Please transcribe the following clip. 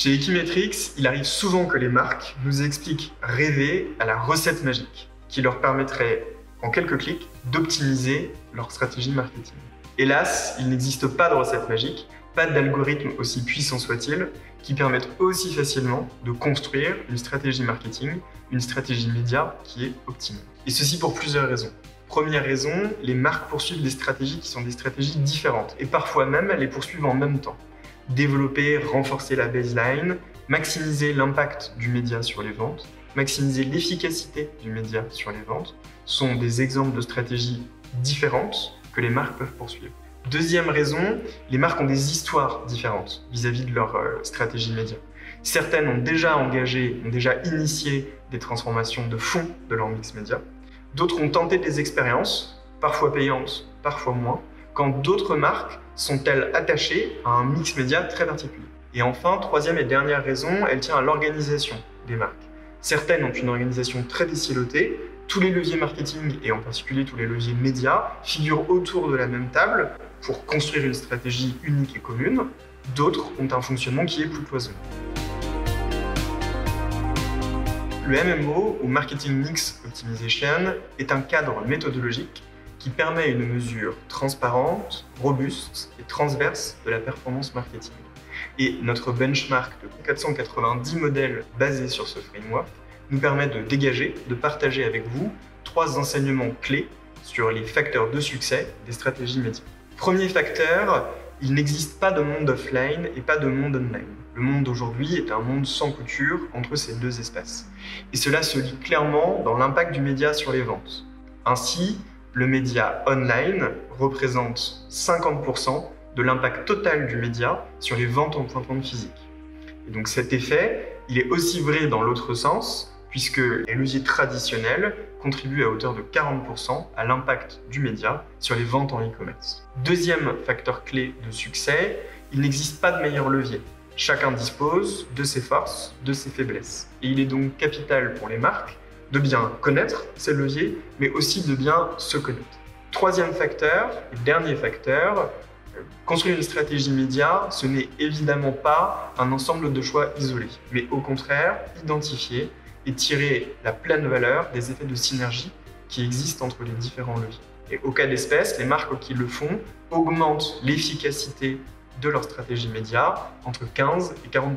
Chez Equimetrix, il arrive souvent que les marques nous expliquent rêver à la recette magique qui leur permettrait, en quelques clics, d'optimiser leur stratégie marketing. Hélas, il n'existe pas de recette magique, pas d'algorithme aussi puissant soit-il, qui permettent aussi facilement de construire une stratégie marketing, une stratégie média qui est optimale. Et ceci pour plusieurs raisons. Première raison, les marques poursuivent des stratégies qui sont des stratégies différentes et parfois même elles les poursuivent en même temps. Développer, renforcer la baseline, maximiser l'impact du média sur les ventes, maximiser l'efficacité du média sur les ventes sont des exemples de stratégies différentes que les marques peuvent poursuivre. Deuxième raison, les marques ont des histoires différentes vis-à-vis de leur stratégie média. Certaines ont déjà engagé, ont déjà initié des transformations de fond de leur mix média. D'autres ont tenté des expériences, parfois payantes, parfois moins, quand d'autres marques sont-elles attachées à un mix média très particulier. Et enfin, troisième et dernière raison, elle tient à l'organisation des marques. Certaines ont une organisation très décilotée, tous les leviers marketing et en particulier tous les leviers médias figurent autour de la même table pour construire une stratégie unique et commune. D'autres ont un fonctionnement qui est plus cloisonné. Le MMO, ou Marketing Mix Optimization, est un cadre méthodologique qui permet une mesure transparente, robuste et transverse de la performance marketing. Et notre benchmark de 490 modèles basés sur ce framework nous permet de dégager, de partager avec vous 3 enseignements clés sur les facteurs de succès des stratégies médias. Premier facteur, il n'existe pas de monde offline et pas de monde online. Le monde d'aujourd'hui est un monde sans couture entre ces deux espaces. Et cela se lit clairement dans l'impact du média sur les ventes. Ainsi, le média online représente 50% de l'impact total du média sur les ventes en point de vente physique. Et donc cet effet, il est aussi vrai dans l'autre sens, puisque les leviers traditionnels contribuent à hauteur de 40% à l'impact du média sur les ventes en e-commerce. Deuxième facteur clé de succès, il n'existe pas de meilleur levier. Chacun dispose de ses forces, de ses faiblesses. Et il est donc capital pour les marques de bien connaître ces leviers, mais aussi de bien se connaître. Troisième facteur, et dernier facteur, construire une stratégie média, ce n'est évidemment pas un ensemble de choix isolés, mais au contraire, identifier et tirer la pleine valeur des effets de synergie qui existent entre les différents leviers. Et au cas d'espèce, les marques qui le font augmentent l'efficacité de leur stratégie média entre 15 et 40%.